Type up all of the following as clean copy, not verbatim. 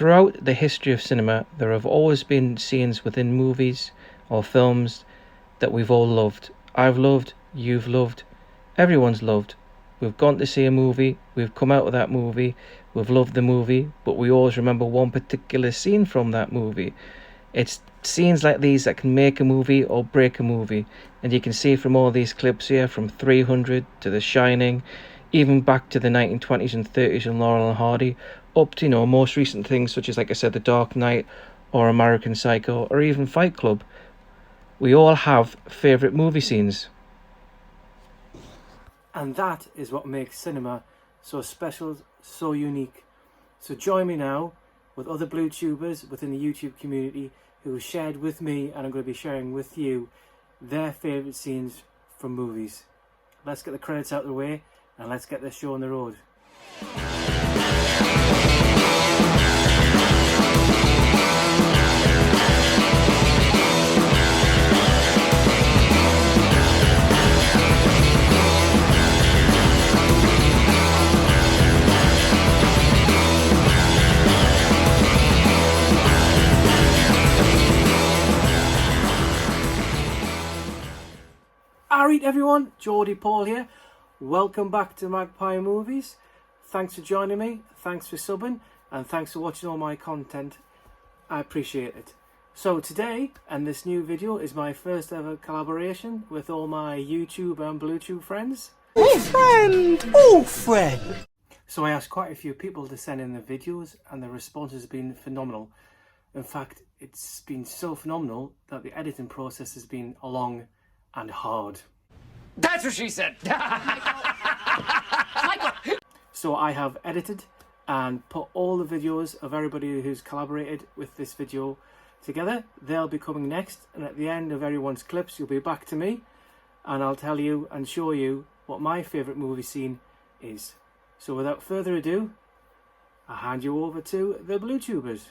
Throughout the history of cinema, there have always been scenes within movies or films that we've all loved. I've loved, you've loved, everyone's loved. We've gone to see a movie, we've come out of that movie, we've loved the movie, but we always remember one particular scene from that movie. It's scenes like these that can make a movie or break a movie, and you can see from all these clips here, from 300 to The Shining, even back to the 1920s and 30s and Laurel and Hardy, up to, most recent things such as, like I said, The Dark Knight or American Psycho or even Fight Club. We all have favourite movie scenes. And that is what makes cinema so special, so unique. So join me now with other BluTubers within the YouTube community who have shared with me, and I'm going to be sharing with you, their favourite scenes from movies. Let's get the credits out of the way and let's get this show on the road. Alright everyone, Geordie Paul here. Welcome back to Magpie Movies. Thanks for joining me, thanks for subbing, and thanks for watching all my content. I appreciate it. So today, and this new video, is my first ever collaboration with all my YouTube and BluTube friends. Oh friend! Oh friend! So I asked quite a few people to send in the videos, and the response has been phenomenal. In fact, it's been so phenomenal that the editing process has been long and hard. That's what she said! So I have edited and put all the videos of everybody who's collaborated with this video together. They'll be coming next, and at the end of everyone's clips you'll be back to me and I'll tell you and show you what my favourite movie scene is. So without further ado, I'll hand you over to the BluTubers.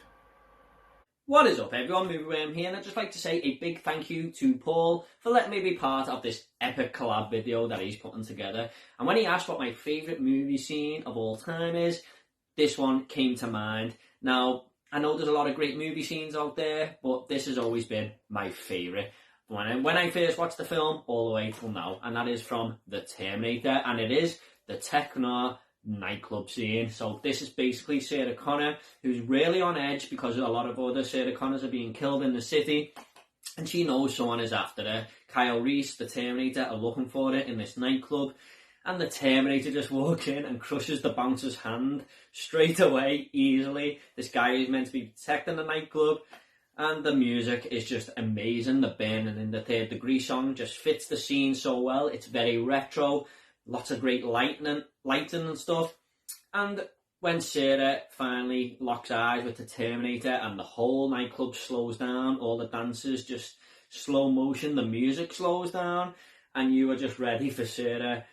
What is up everyone, Movie Worm here, and I'd just like to say a big thank you to Paul for letting me be part of this epic collab video that he's putting together. And when he asked what my favourite movie scene of all time is, this one came to mind. Now, I know there's a lot of great movie scenes out there, but this has always been my favourite. When I first watched the film, all the way till now, and that is from The Terminator, and it is the Techno nightclub scene. So this is basically Sarah Connor, who's really on edge because a lot of other Sarah Connors are being killed in the city, and she knows someone is after her. Kyle Reese, the Terminator, are looking for her in this nightclub, and the Terminator just walks in and crushes the bouncer's hand straight away, easily. This guy is meant to be protecting the nightclub, and the music is just amazing. The Burning in the Third Degree song just fits the scene so well. It's very retro, lots of great lighting and stuff. And when Sarah finally locks eyes with the Terminator and the whole nightclub slows down, all the dancers just slow motion, the music slows down, and you are just ready for Sarah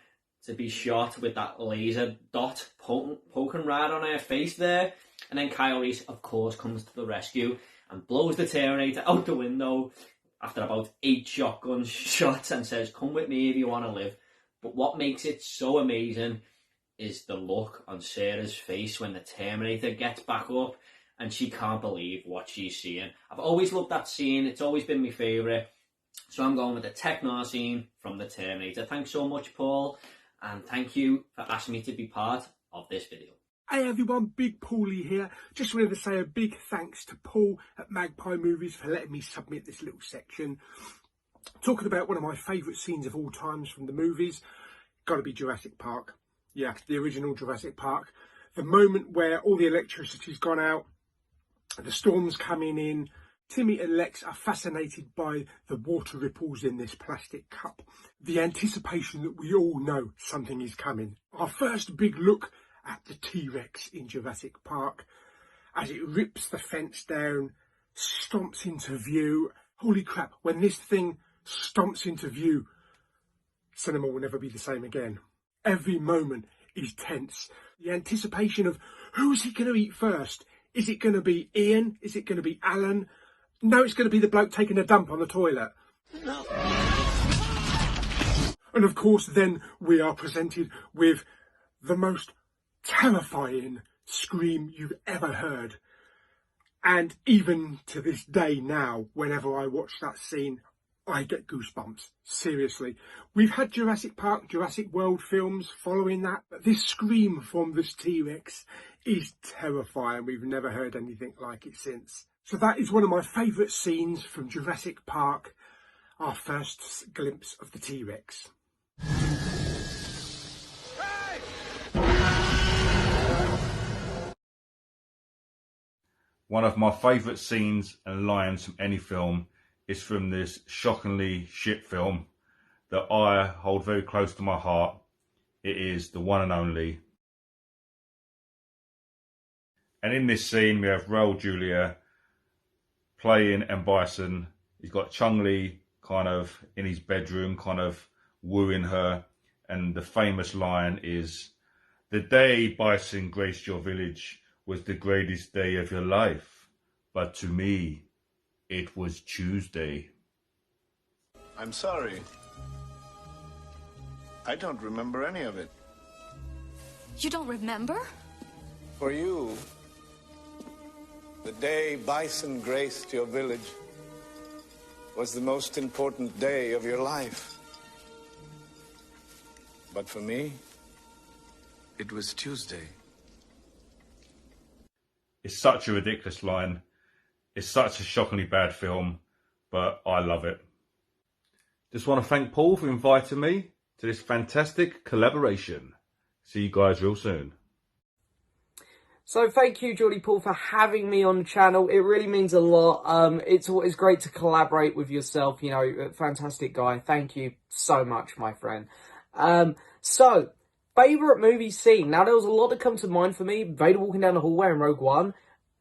to be shot with that laser dot poking right on her face there. And then Kyle Reese, of course, comes to the rescue and blows the Terminator out the window after about 8 shotgun shots and says, "Come with me if you want to live." But what makes it so amazing is the look on Sarah's face when the Terminator gets back up and she can't believe what she's seeing. I've always loved that scene. It's always been my favourite. So I'm going with the Techno scene from the Terminator. Thanks so much, Paul. And thank you for asking me to be part of this video. Hey everyone, Big Pauly here. Just wanted to say a big thanks to Paul at Magpie Movies for letting me submit this little section. Talking about one of my favourite scenes of all times from the movies, got to be Jurassic Park. Yeah, the original Jurassic Park. The moment where all the electricity's gone out, the storm's coming in, Timmy and Lex are fascinated by the water ripples in this plastic cup. The anticipation that we all know something is coming. Our first big look at the T-Rex in Jurassic Park as it rips the fence down, stomps into view. Holy crap, when this thing stomps into view, cinema will never be the same again. Every moment is tense. The anticipation of who's he going to eat first? Is it going to be Ian? Is it going to be Alan? No, it's going to be the bloke taking a dump on the toilet. No. And of course then we are presented with the most terrifying scream you've ever heard. And even to this day now, whenever I watch that scene, I get goosebumps. Seriously. We've had Jurassic Park, Jurassic World films following that, but this scream from this T-Rex is terrifying. We've never heard anything like it since. So that is one of my favourite scenes from Jurassic Park, our first glimpse of the T-Rex. One of my favourite scenes and lines from any film is from this shockingly shit film that I hold very close to my heart. It is the one and only. And in this scene we have Raul Julia playing M. Bison. He's got Chung Lee kind of in his bedroom, kind of wooing her. And the famous line is, "The day Bison graced your village was the greatest day of your life, but to me, it was Tuesday." I'm sorry. I don't remember any of it. You don't remember? For you, the day Bison graced your village was the most important day of your life. But for me, it was Tuesday. It's such a ridiculous line. It's such a shockingly bad film, but I love it. Just want to thank Paul for inviting me to this fantastic collaboration. See you guys real soon. So thank you, Geordie Paul, for having me on the channel. It really means a lot. It's always great to collaborate with yourself. You know, fantastic guy. Thank you so much, my friend. So, favourite movie scene. Now, there was a lot that come to mind for me. Vader walking down the hallway in Rogue One.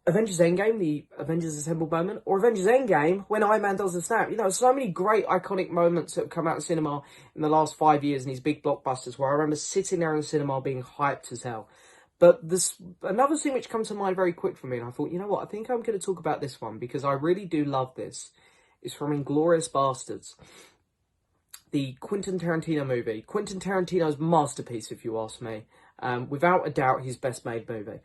Avengers Endgame, the Avengers Assemble moment. Or Avengers Endgame, when Iron Man does the snap. You know, so many great iconic moments that have come out of cinema in the last 5 years in these big blockbusters where I remember sitting there in the cinema being hyped as hell. But this another scene which comes to mind very quick for me, and I thought, you know what, I think I'm going to talk about this one because I really do love this. It's from Inglourious Bastards, the Quentin Tarantino movie. Quentin Tarantino's masterpiece, if you ask me. Without a doubt, his best made movie.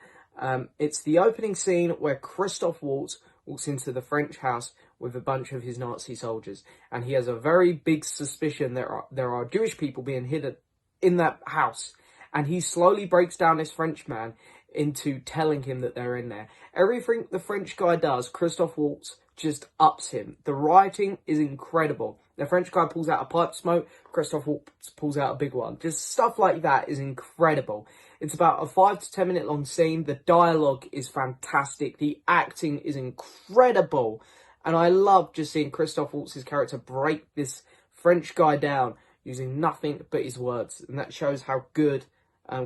It's the opening scene where Christoph Waltz walks into the French house with a bunch of his Nazi soldiers, and he has a very big suspicion that there are Jewish people being hidden in that house. And he slowly breaks down this French man into telling him that they're in there. Everything the French guy does, Christoph Waltz just ups him. The writing is incredible. The French guy pulls out a pipe smoke, Christoph Waltz pulls out a big one. Just stuff like that is incredible. It's about a 5 to 10 minute long scene. The dialogue is fantastic. The acting is incredible. And I love just seeing Christoph Waltz's character break this French guy down using nothing but his words. And that shows how good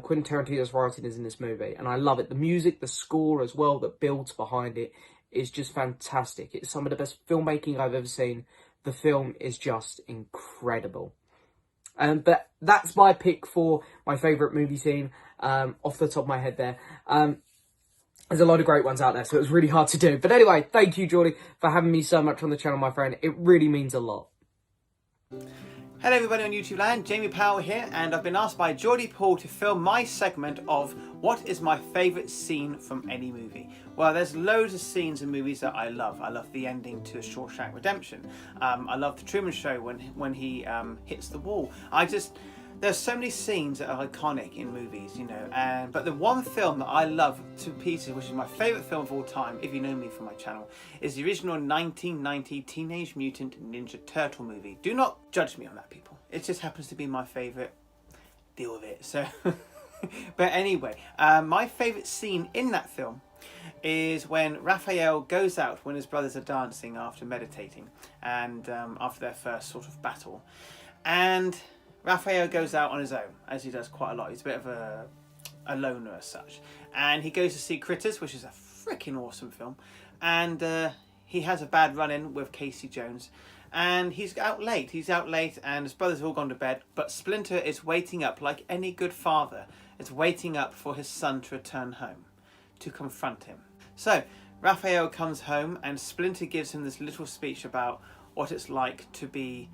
Quentin Tarantino's writing is in this movie, and I love it. The music, the score as well that builds behind it is just fantastic. It's some of the best filmmaking I've ever seen. The film is just incredible. But that's my pick for my favourite movie scene off the top of my head there. There's a lot of great ones out there, so it was really hard to do. But anyway, thank you, Geordie, for having me so much on the channel, my friend. It really means a lot. Hello everybody on YouTube land, Jamie Powell here, and I've been asked by Geordie Paul to film my segment of what is my favourite scene from any movie. Well, there's loads of scenes in movies that I love. I love the ending to Shawshank Redemption. I love the Truman Show when he hits the wall. There's so many scenes that are iconic in movies, you know, but the one film that I love to pieces, which is my favourite film of all time, if you know me from my channel, is the original 1990 Teenage Mutant Ninja Turtle movie. Do not judge me on that, people. It just happens to be my favourite. Deal with it. So, but anyway, my favourite scene in that film is when Raphael goes out when his brothers are dancing after meditating and after their first sort of battle, and Raphael goes out on his own, as he does quite a lot. He's a bit of a loner as such. And he goes to see Critters, which is a freaking awesome film. And he has a bad run-in with Casey Jones. And he's out late. And his brother's all gone to bed. But Splinter is waiting up, like any good father, is waiting up for his son to return home, to confront him. So, Raphael comes home, and Splinter gives him this little speech about what it's like to be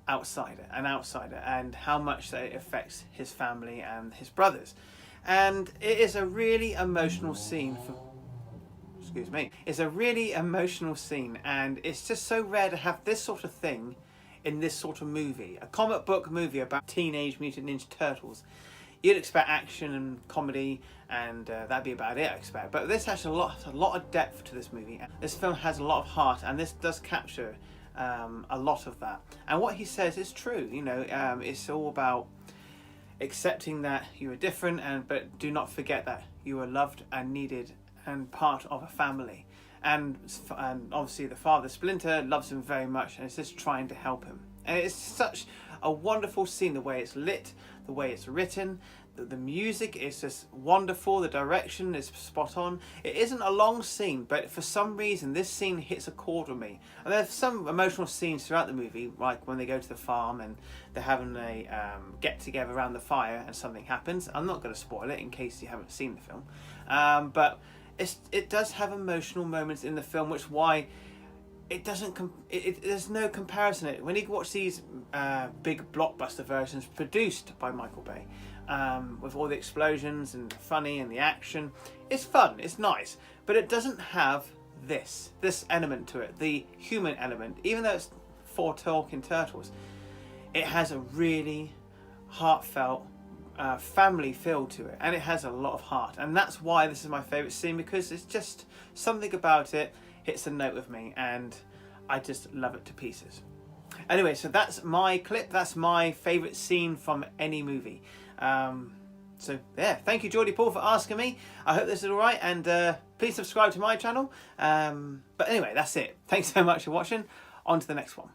an outsider, and how much that it affects his family and his brothers. And it is a really emotional scene for... excuse me, is a really emotional scene, and it's just so rare to have this sort of thing in this sort of movie. A comic book movie about Teenage Mutant Ninja Turtles. You'd expect action and comedy, and that'd be about it, I expect. But this has a lot of depth to this movie. This film has a lot of heart, and this does capture a lot of that. And what he says is true. You know, it's all about accepting that you are different, but do not forget that you are loved and needed and part of a family. And obviously the father, Splinter, loves him very much and is just trying to help him. And it's such a wonderful scene, the way it's lit, the way it's written, the music is just wonderful, the direction is spot on. It isn't a long scene, but for some reason this scene hits a chord with me. And there's some emotional scenes throughout the movie, like when they go to the farm and they're having a get together around the fire and something happens. I'm not going to spoil it in case you haven't seen the film, but it does have emotional moments in the film, which is why it doesn't. There's no comparison. When you watch these big blockbuster versions produced by Michael Bay, with all the explosions and the funny and the action, it's fun, it's nice, but it doesn't have this element to it, the human element. Even though it's 4 talking turtles, it has a really heartfelt family feel to it, and it has a lot of heart, and that's why this is my favourite scene, because it's just something about it hits a note with me, and I just love it to pieces. Anyway, so that's my clip. That's my favourite scene from any movie. So yeah, thank you Geordie Paul for asking me. I hope this is alright, and please subscribe to my channel. But anyway, that's it. Thanks so much for watching. On to the next one.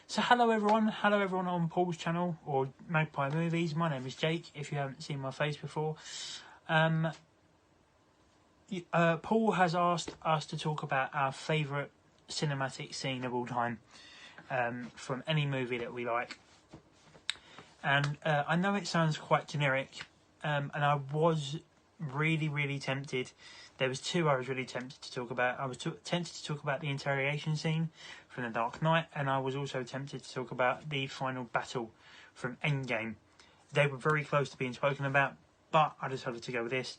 So hello everyone on Paul's channel, or Magpie Movies. My name is Jake, if you haven't seen my face before. Paul has asked us to talk about our favourite cinematic scene of all time, from any movie that we like. And I know it sounds quite generic, and I was really tempted. There was 2 I was really tempted to talk about. I was tempted to talk about the interrogation scene from The Dark Knight, and I was also tempted to talk about the final battle from Endgame. They were very close to being spoken about, but I decided to go with this.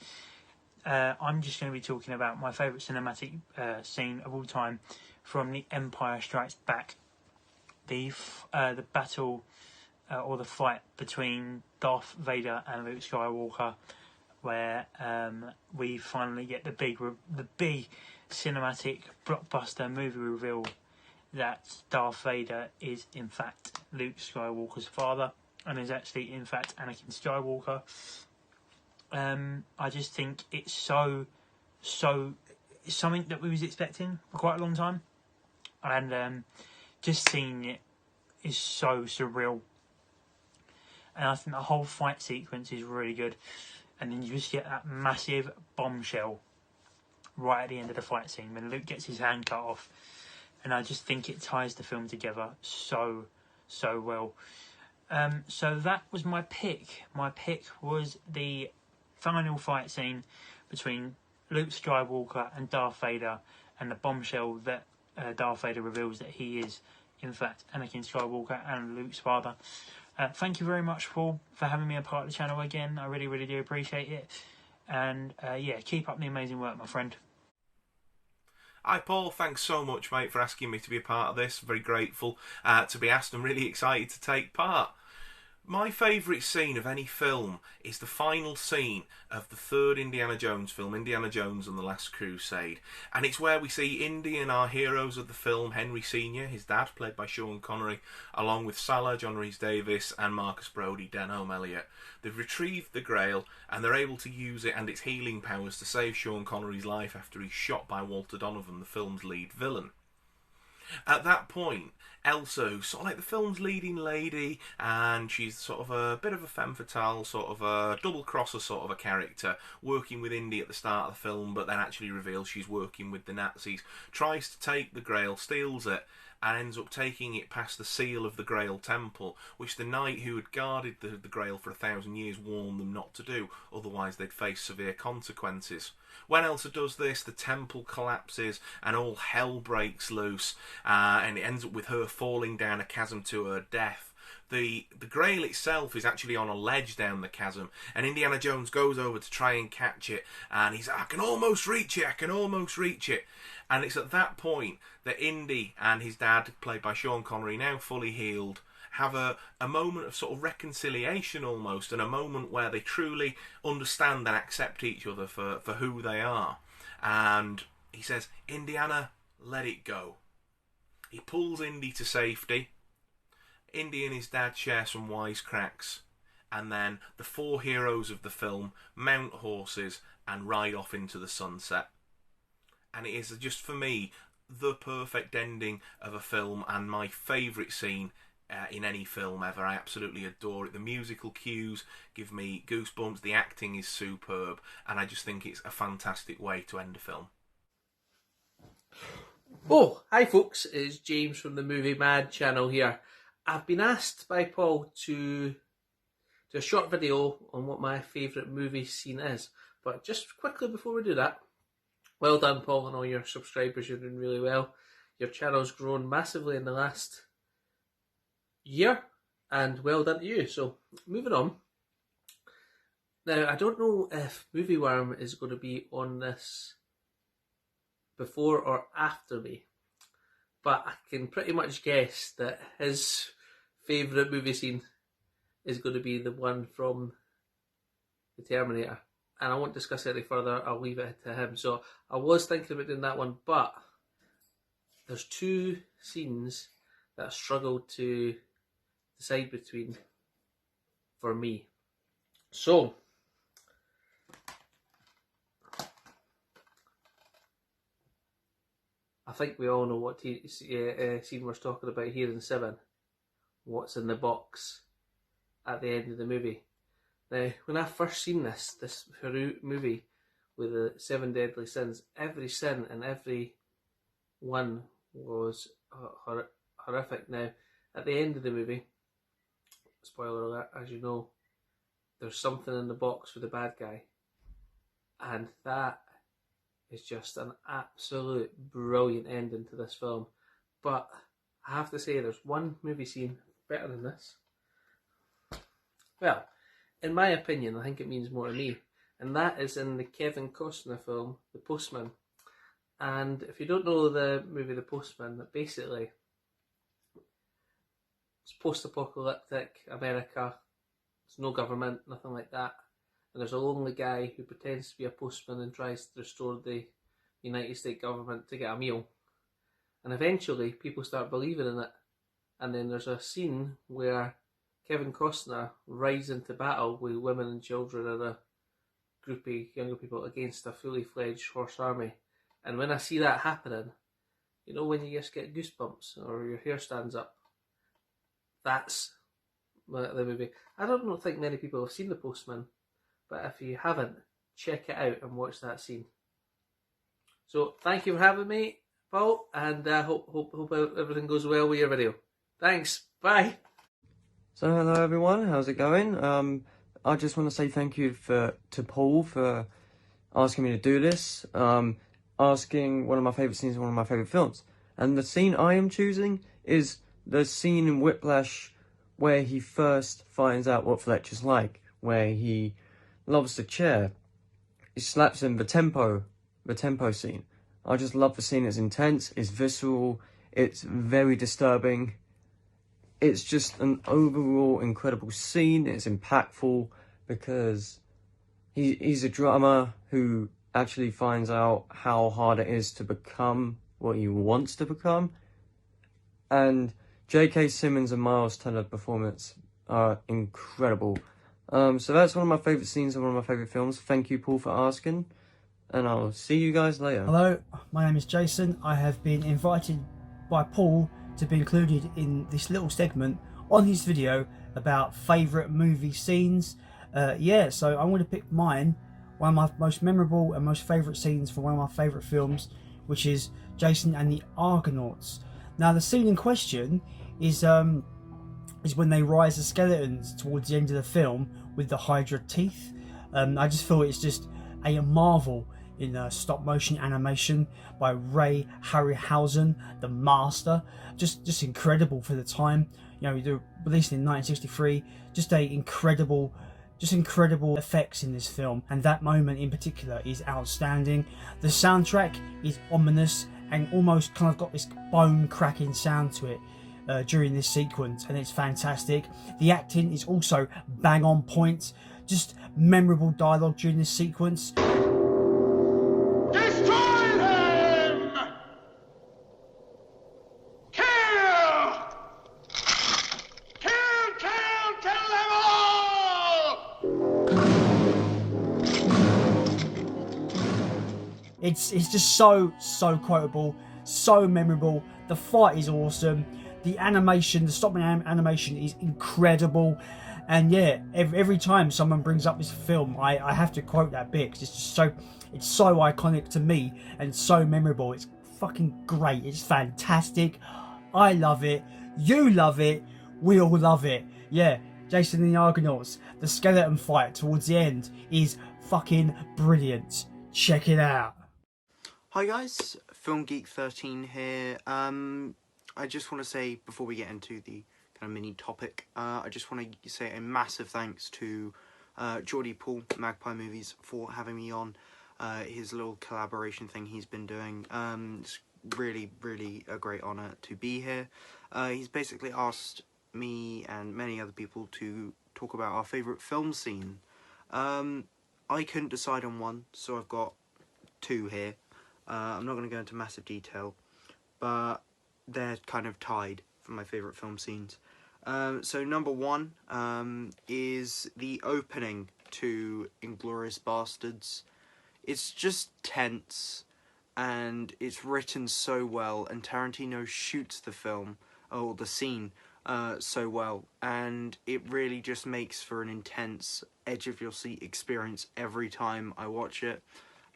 I'm just going to be talking about my favourite cinematic scene of all time from The Empire Strikes Back. The battle, or the fight between Darth Vader and Luke Skywalker, where we finally get the big cinematic blockbuster movie reveal that Darth Vader is in fact Luke Skywalker's father, and is actually in fact Anakin Skywalker. I just think it's so it's something that we was expecting for quite a long time, and just seeing it is so surreal. And I think the whole fight sequence is really good, and then you just get that massive bombshell right at the end of the fight scene when Luke gets his hand cut off, and I just think it ties the film together so well. So that was my pick. My pick was the final fight scene between Luke Skywalker and Darth Vader, and the bombshell that Darth Vader reveals that he is in fact Anakin Skywalker and Luke's father. Thank you very much, Paul, for having me a part of the channel again. I really do appreciate it, and yeah, keep up the amazing work, my friend. Hi Paul, thanks so much mate for asking me to be a part of this. Very grateful to be asked and really excited to take part. My favourite scene of any film is the final scene of the 3rd Indiana Jones film, Indiana Jones and the Last Crusade. And it's where we see Indy and our heroes of the film, Henry Sr., his dad, played by Sean Connery, along with Salah, John Rhys-Davies, and Marcus Brody, Denholm Elliott. They've retrieved the Grail, and they're able to use it and its healing powers to save Sean Connery's life after he's shot by Walter Donovan, the film's lead villain. At that point, Elsa, who's sort of like the film's leading lady, and she's sort of a bit of a femme fatale, sort of a double-crosser sort of a character, working with Indy at the start of the film, but then actually reveals she's working with the Nazis, tries to take the Grail, steals it, and ends up taking it past the seal of the Grail Temple, which the knight who had guarded the Grail for 1,000 years warned them not to do, otherwise they'd face severe consequences. When Elsa does this, the temple collapses and all hell breaks loose, and it ends up with her falling down a chasm to her death. the Grail itself is actually on a ledge down the chasm, and Indiana Jones goes over to try and catch it, and he's like, I can almost reach it, I can almost reach it. And it's at that point that Indy and his dad, played by Sean Connery, now fully healed, have a moment of sort of reconciliation almost, and a moment where they truly understand and accept each other for who they are. And he says, Indiana, let it go. He pulls Indy to safety. Indy and his dad share some wisecracks, and then the four heroes of the film mount horses and ride off into the sunset. And it is just, for me, the perfect ending of a film, and my favourite scene in any film ever. I absolutely adore it. The musical cues give me goosebumps, the acting is superb, and I just think it's a fantastic way to end a film. Oh, hi folks, it's James from the Movie Mad channel here. I've been asked by Paul to do a short video on what my favourite movie scene is. But just quickly before we do that, well done Paul and all your subscribers, you're doing really well. Your channel's grown massively in the last year, and well done to you. So, moving on. Now, I don't know if Movie Worm is going to be on this before or after me, but I can pretty much guess that his favourite movie scene is going to be the one from The Terminator, and I won't discuss it any further, I'll leave it to him. So I was thinking about doing that one, but there's two scenes that I struggled to decide between for me. So I think we all know what scene we're talking about here in 7. What's in the box at the end of the movie. Now, when I first seen this movie with the 7 deadly sins, every sin and every one was horrific. Now, at the end of the movie, spoiler alert, as you know, there's something in the box for the bad guy, and that is just an absolute brilliant ending to this film. But I have to say, there's one movie scene better than this. Well, in my opinion, I think it means more to me, and that is in the Kevin Costner film, The Postman. And if you don't know the movie The Postman, basically it's post-apocalyptic America. There's no government, nothing like that. And there's a lonely guy who pretends to be a postman and tries to restore the United States government to get a meal. And eventually people start believing in it. And then there's a scene where Kevin Costner rides into battle with women and children and a group of younger people against a fully fledged horse army. And when I see that happening, you know when you just get goosebumps or your hair stands up? That's the movie. I don't think many people have seen The Postman, but if you haven't, check it out and watch that scene. So thank you for having me, Paul, and I hope everything goes well with your video. Thanks, bye. So hello everyone, how's it going? I just want to say thank you to Paul for asking me to do this, asking one of my favourite scenes in one of my favourite films. And the scene I am choosing is the scene in Whiplash where he first finds out what Fletcher's like, where he loves the chair. He slaps him, the tempo scene. I just love the scene, it's intense, it's visceral, it's very disturbing. It's just an overall incredible scene. It's impactful because he's a drummer who actually finds out how hard it is to become what he wants to become. And J.K. Simmons and Miles Teller performance are incredible. So that's one of my favourite scenes and one of my favourite films. Thank you, Paul, for asking. And I'll see you guys later. Hello, my name is Jason. I have been invited by Paul to be included in this little segment on his video about favourite movie scenes. So I'm going to pick mine, one of my most memorable and most favourite scenes from one of my favourite films, which is Jason and the Argonauts. Now the scene in question is when they rise the skeletons towards the end of the film with the Hydra teeth. I just feel it's just a marvel in stop motion animation by Ray Harryhausen, the master. Just incredible for the time. You know, they were released in 1963. Just incredible effects in this film, and that moment in particular is outstanding. The soundtrack is ominous and almost kind of got this bone-cracking sound to it during this sequence, and it's fantastic. The acting is also bang on point. Just memorable dialogue during this sequence. It's just so quotable, so memorable. The fight is awesome. The animation, the stop motion animation is incredible. And yeah, every time someone brings up this film, I have to quote that bit because it's so iconic to me and so memorable. It's fucking great. It's fantastic. I love it. You love it. We all love it. Yeah, Jason and the Argonauts. The skeleton fight towards the end is fucking brilliant. Check it out. Hi guys, Film Geek 13 here. I just want to say, before we get into the kind of mini topic, I just want to say a massive thanks to Geordie Paul, Magpie Movies, for having me on his little collaboration thing he's been doing. It's really a great honour to be here. He's basically asked me and many other people to talk about our favourite film scene. I couldn't decide on one, so I've got two here. I'm not going to go into massive detail, but they're kind of tied for my favourite film scenes. So number one is the opening to Inglourious Bastards. It's just tense, and it's written so well, and Tarantino shoots the film, or the scene, so well, and it really just makes for an intense, edge-of-your-seat experience every time I watch it.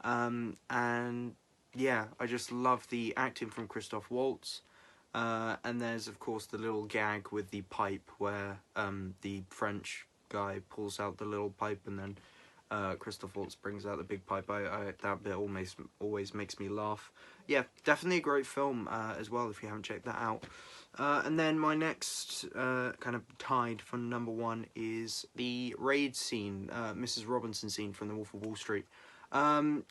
And yeah, I just love the acting from Christoph Waltz. And there's, of course, the little gag with the pipe where the French guy pulls out the little pipe and then Christoph Waltz brings out the big pipe. That bit always makes me laugh. Yeah, definitely a great film as well, if you haven't checked that out. And then my next kind of tied for number one is the raid scene, Mrs. Robinson scene from The Wolf of Wall Street.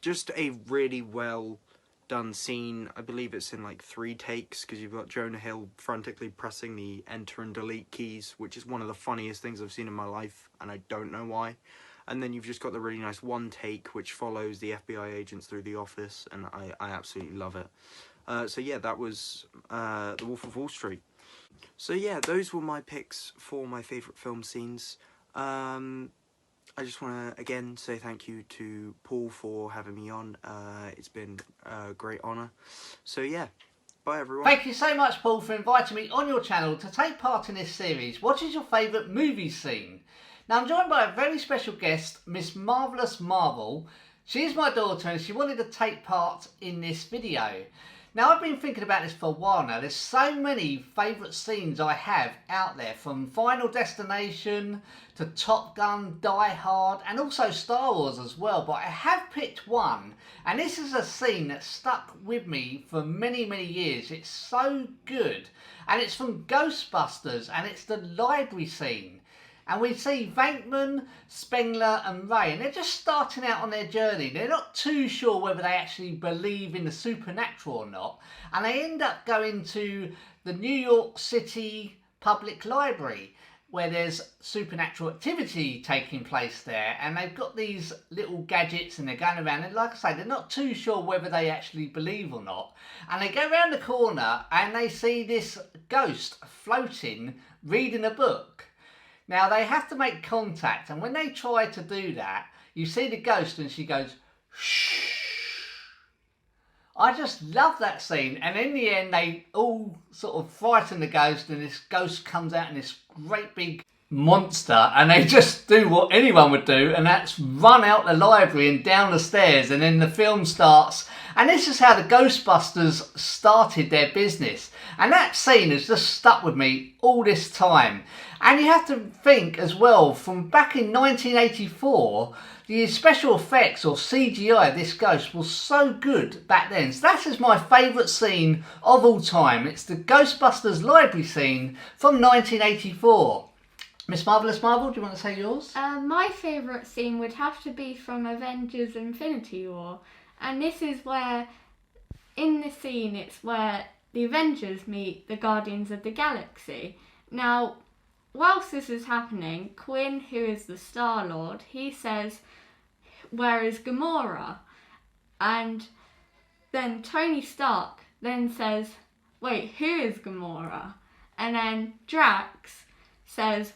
Just a really well done scene. I believe it's in like 3 takes, because you've got Jonah Hill frantically pressing the enter and delete keys, which is one of the funniest things I've seen in my life, and I don't know why. And then you've just got the really nice one take which follows the FBI agents through the office, and I absolutely love it. So yeah, that was The Wolf of Wall Street. So yeah, those were my picks for my favourite film scenes. I just want to, again, say thank you to Paul for having me on. It's been a great honour. So yeah, bye everyone. Thank you so much, Paul, for inviting me on your channel to take part in this series. What is your favourite movie scene? Now, I'm joined by a very special guest, Miss Marvellous Marvel. She's my daughter and she wanted to take part in this video. Now, I've been thinking about this for a while now. There's so many favourite scenes I have out there, from Final Destination to Top Gun, Die Hard, and also Star Wars as well. But I have picked one, and this is a scene that stuck with me for many years. It's so good, and it's from Ghostbusters, and it's the library scene. And we see Venkman, Spengler and Ray, and they're just starting out on their journey. They're not too sure whether they actually believe in the supernatural or not. And they end up going to the New York City Public Library, where there's supernatural activity taking place there. And they've got these little gadgets and they're going around. And like I say, they're not too sure whether they actually believe or not. And they go around the corner and they see this ghost floating, reading a book. Now, they have to make contact, and when they try to do that, you see the ghost and she goes, shh. I just love that scene, and in the end, they all sort of frighten the ghost, and this ghost comes out in this great big monster, and they just do what anyone would do, and that's run out the library and down the stairs, and then the film starts. And this is how the Ghostbusters started their business. And that scene has just stuck with me all this time. And you have to think as well, from back in 1984, the special effects or CGI of this ghost was so good back then. So that is my favourite scene of all time. It's the Ghostbusters library scene from 1984. Miss Marvellous Marvel, do you want to say yours? My favourite scene would have to be from Avengers Infinity War. And this is where, in the scene, it's where the Avengers meet the Guardians of the Galaxy. Now, whilst this is happening, Quinn, who is the Star-Lord, he says, "Where is Gamora?" And then Tony Stark then says, "Wait, who is Gamora?" And then Drax says,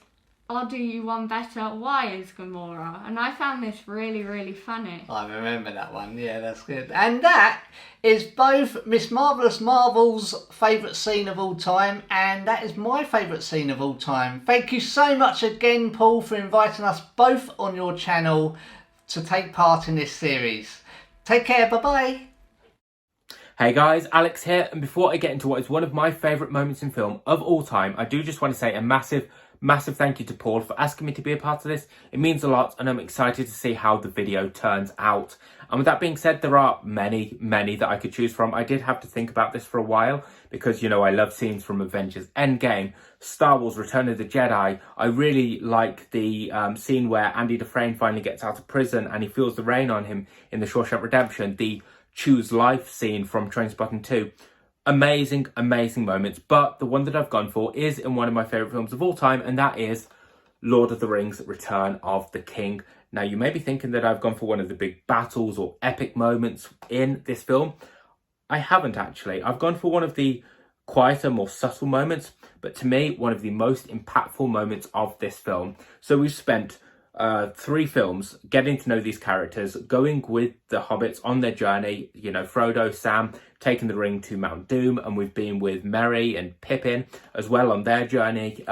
"I'll do you one better, why is Gamora?" And I found this really, really funny. I remember that one, yeah, that's good. And that is both Miss Marvellous Marvel's favourite scene of all time, and that is my favourite scene of all time. Thank you so much again, Paul, for inviting us both on your channel to take part in this series. Take care, bye-bye. Hey guys, Alex here, and before I get into what is one of my favourite moments in film of all time, I do just want to say a massive thank you to Paul for asking me to be a part of this. It means a lot, and I'm excited to see how the video turns out. And with that being said, there are many that I could choose from. I did have to think about this for a while because, you know, I love scenes from Avengers Endgame, Star Wars Return of the Jedi. I really like the scene where Andy Dufresne finally gets out of prison and he feels the rain on him in the Shawshank Redemption, the Choose Life scene from Trainspotting 2. Amazing moments, but the one that I've gone for is in one of my favourite films of all time, and that is Lord of the Rings Return of the King. Now, you may be thinking that I've gone for one of the big battles or epic moments in this film. I haven't actually. I've gone for one of the quieter, more subtle moments, but to me, one of the most impactful moments of this film. So we've spent 3 films getting to know these characters, going with the hobbits on their journey, you know, Frodo, Sam, taking the ring to Mount Doom, and we've been with Merry and Pippin as well on their journey.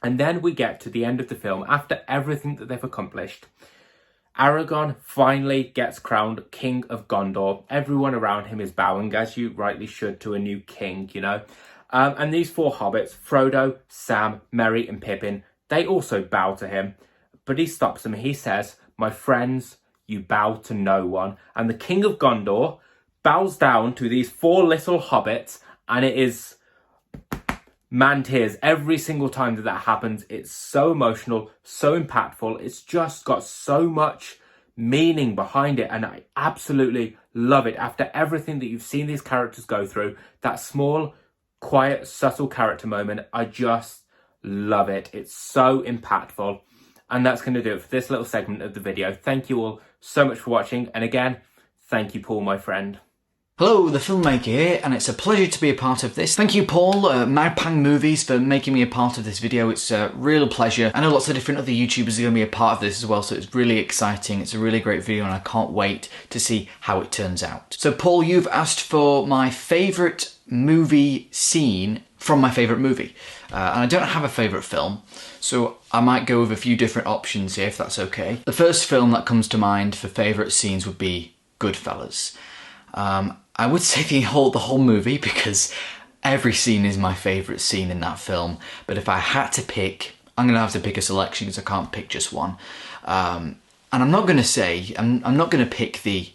And then we get to the end of the film, after everything that they've accomplished, Aragorn finally gets crowned King of Gondor. Everyone around him is bowing, as you rightly should, to a new king, you know. And these 4 hobbits, Frodo, Sam, Merry and Pippin, they also bow to him. But he stops them. He says, "My friends, you bow to no one." And the King of Gondor bows down to these 4 little hobbits, and it is man tears every single time that happens. It's so emotional, so impactful. It's just got so much meaning behind it, and I absolutely love it. After everything that you've seen these characters go through, that small, quiet, subtle character moment, I just love it. It's so impactful. And that's going to do it for this little segment of the video. Thank you all so much for watching. And again, thank you, Paul, my friend. Hello, the filmmaker here, and it's a pleasure to be a part of this. Thank you, Paul, Magpang Movies, for making me a part of this video. It's a real pleasure. I know lots of different other YouTubers are going to be a part of this as well, so it's really exciting. It's a really great video, and I can't wait to see how it turns out. So, Paul, you've asked for my favourite movie scene from my favourite movie. And I don't have a favourite film, so I might go with a few different options here, if that's okay. The first film that comes to mind for favourite scenes would be Goodfellas. I would say the whole movie, because every scene is my favourite scene in that film. But if I had to pick, I'm going to have to pick a selection because I can't pick just one. And I'm not going to say, I'm not going to pick the,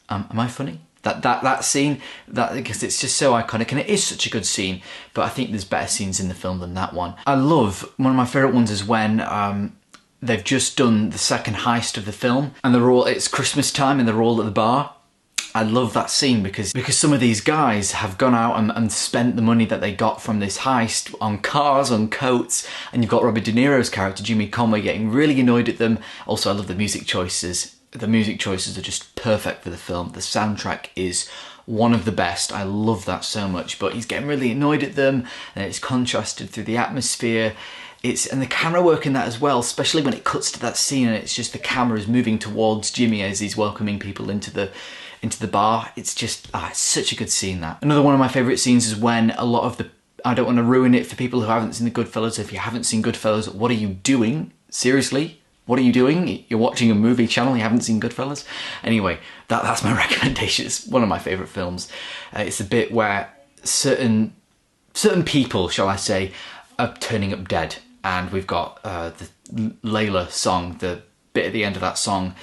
am I funny? That scene, because it's just so iconic, and it is such a good scene, but I think there's better scenes in the film than that one. I love, one of my favourite ones is when they've just done the second heist of the film, and it's Christmas time and they're all at the bar. I love that scene because some of these guys have gone out and spent the money that they got from this heist on cars, on coats, and you've got Robert De Niro's character, Jimmy Conway, getting really annoyed at them. Also, I love the music choices. The music choices are just perfect for the film. The soundtrack is one of the best. I love that so much, but he's getting really annoyed at them, and it's contrasted through the atmosphere. And the camera work in that as well, especially when it cuts to that scene and it's just the camera is moving towards Jimmy as he's welcoming people into the bar. It's just, it's such a good scene, that. Another one of my favourite scenes is when a lot of I don't want to ruin it for people who haven't seen the Goodfellas. If you haven't seen Goodfellas, what are you doing? Seriously? What are you doing? You're watching a movie channel, you haven't seen Goodfellas? Anyway, that's my recommendation. It's one of my favourite films. It's a bit where certain people, shall I say, turning up dead, and we've got the Layla song, the bit at the end of that song.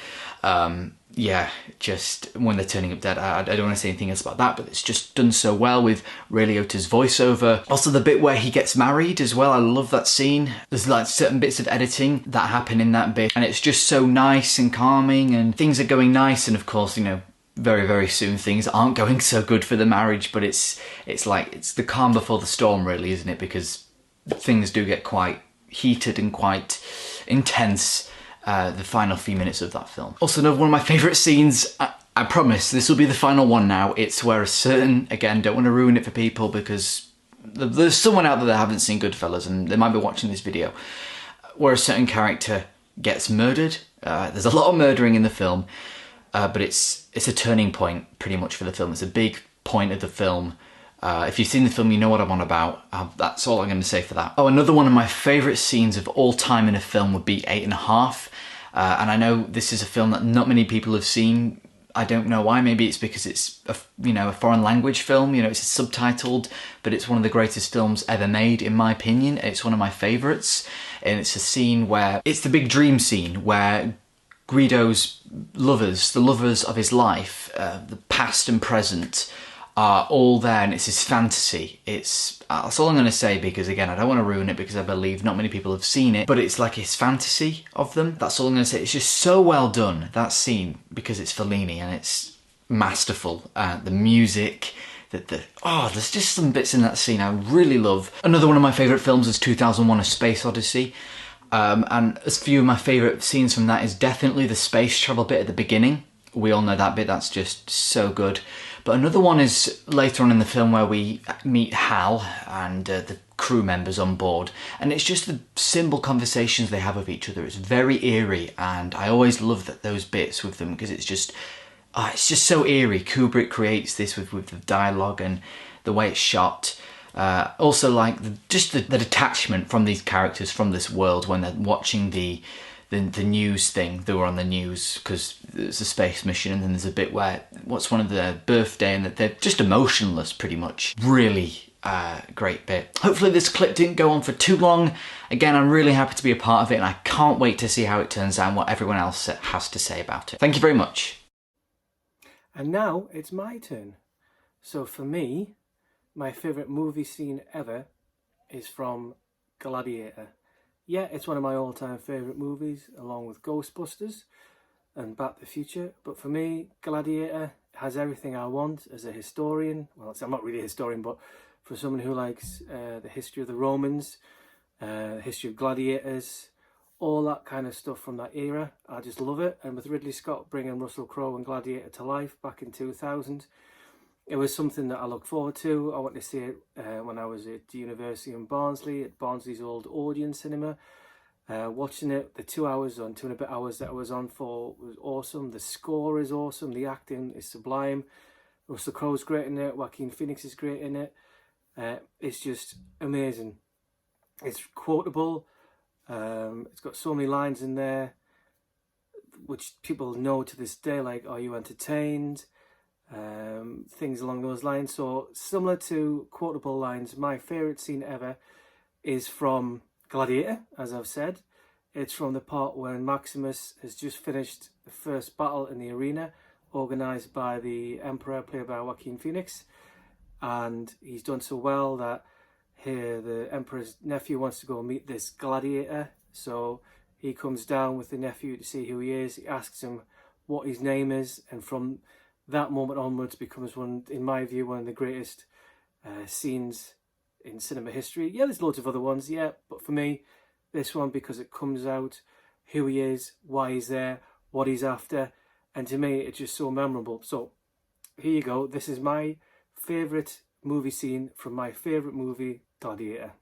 Yeah, just when they're turning up dead. I don't want to say anything else about that, but it's just done so well with Ray Liotta's voiceover. Also the bit where he gets married as well, I love that scene. There's like certain bits of editing that happen in that bit, and it's just so nice and calming, and things are going nice, and of course, you know, very, very soon things aren't going so good for the marriage, but it's the calm before the storm, really, isn't it? Because things do get quite heated and quite intense the final few minutes of that film. Also, another one of my favourite scenes, I promise this will be the final one now, it's where a certain, again, don't want to ruin it for people because there's someone out there that haven't seen Goodfellas and they might be watching this video, where a certain character gets murdered. There's a lot of murdering in the film, but it's a turning point pretty much for the film. It's a big point of the film. If you've seen the film, you know what I'm on about. That's all I'm going to say for that. Oh, another one of my favourite scenes of all time in a film would be 8½. And I know this is a film that not many people have seen. I don't know why. Maybe it's because it's a foreign language film. You know, it's subtitled, but it's one of the greatest films ever made, in my opinion. It's one of my favourites, and it's a scene where it's the big dream scene where Guido's lovers, the lovers of his life, the past and present, are all there, and it's his fantasy. That's all I'm going to say, because again, I don't want to ruin it because I believe not many people have seen it, but it's like his fantasy of them. That's all I'm going to say. It's just so well done, that scene, because it's Fellini and it's masterful. The music, there's just some bits in that scene I really love. Another one of my favourite films is 2001: A Space Odyssey. And a few of my favourite scenes from that is definitely the space travel bit at the beginning. We all know that bit, that's just so good. But another one is later on in the film where we meet Hal and the crew members on board, and it's just the simple conversations they have with each other. It's very eerie, and I always love those bits with them because it's just so eerie. Kubrick creates this with the dialogue and the way it's shot. Also, like the detachment from these characters from this world when they're watching the news thing. They were on the news because there's a space mission, and then there's a bit where what's one of their birthday, and that they're just emotionless pretty much. Really great bit. Hopefully this clip didn't go on for too long. Again, I'm really happy to be a part of it, and I can't wait to see how it turns out and what everyone else has to say about it. Thank you very much. And now it's my turn. So for me, my favourite movie scene ever is from Gladiator. Yeah, it's one of my all-time favourite movies, along with Ghostbusters and Back to the Future. But for me, Gladiator has everything I want as a historian. Well, I'm not really a historian, but for someone who likes the history of the Romans, the history of gladiators, all that kind of stuff from that era, I just love it. And with Ridley Scott bringing Russell Crowe and Gladiator to life back in 2000, it was something that I look forward to. I went to see it when I was at the university in Barnsley, at Barnsley's old Odeon cinema. Watching it, the 2 hours on, 2 and a bit hours that I was on for was awesome. The score is awesome. The acting is sublime. Russell Crowe's great in it. Joaquin Phoenix is great in it. It's just amazing. It's quotable. It's got so many lines in there which people know to this day, like, are you entertained? Things along those lines. So similar to quotable lines, my favourite scene ever is from Gladiator, as I've said. It's from the part when Maximus has just finished the first battle in the arena, organised by the Emperor, played by Joaquin Phoenix, and he's done so well that here the Emperor's nephew wants to go meet this gladiator, so he comes down with the nephew to see who he is. He asks him what his name is, and from that moment onwards becomes one, in my view, one of the greatest scenes in cinema history. Yeah, there's loads of other ones, yeah, but for me, this one, because it comes out who he is, why he's there, what he's after, and to me, it's just so memorable. So, here you go. This is my favourite movie scene from my favourite movie, Gladiator.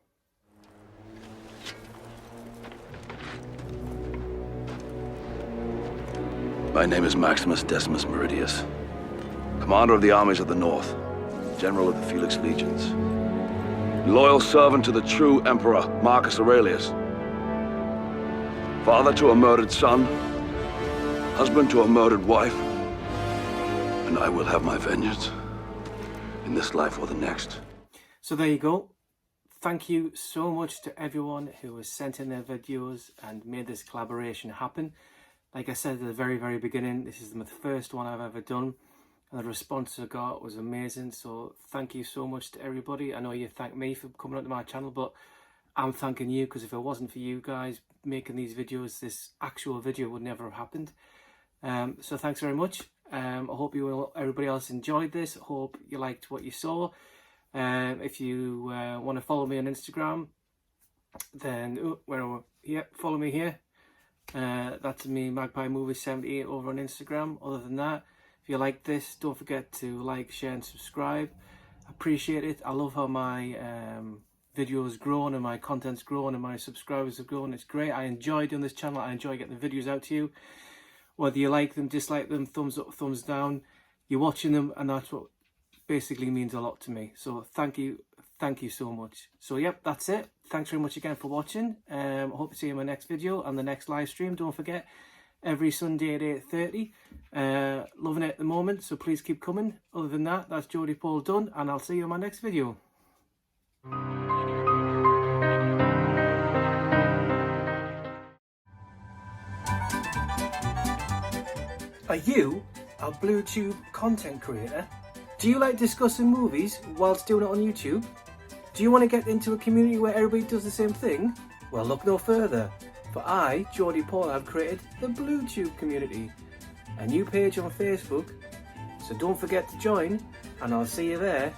My name is Maximus Decimus Meridius, commander of the armies of the North, general of the Felix Legions, loyal servant to the true Emperor Marcus Aurelius, father to a murdered son, husband to a murdered wife, and I will have my vengeance in this life or the next. So there you go. thank you so much to everyone who has sent in their videos and made this collaboration happen. Like I said at the very, very beginning, this is the first one I've ever done, and the response I got was amazing. So thank you so much to everybody. I know you thank me for coming onto my channel, but I'm thanking you, because if it wasn't for you guys making these videos, this actual video would never have happened. So thanks very much. I hope everybody else enjoyed this. Hope you liked what you saw. If you want to follow me on Instagram, then follow me here. That's me, Magpie Movie 78 over on Instagram. Other than that, if you like this, don't forget to like, share and subscribe. I appreciate it. I love how my videos grown and my content's grown and my subscribers have grown. It's great. I enjoy doing this channel. I enjoy getting the videos out to you. Whether you like them, dislike them, thumbs up, thumbs down, you're watching them, and that's what basically means a lot to me. So thank you so much. So yep, that's it. Thanks very much again for watching. I hope to see you in my next video and the next live stream. Don't forget, every Sunday at 8:30. Loving it at the moment, so please keep coming. Other than that, that's Geordie Paul done, and I'll see you in my next video. Are you a BluTube content creator? Do you like discussing movies whilst doing it on YouTube? Do you want to get into a community where everybody does the same thing? Well, look no further, for I, Geordie Paul, have created the BluTube community, a new page on Facebook, so don't forget to join, and I'll see you there.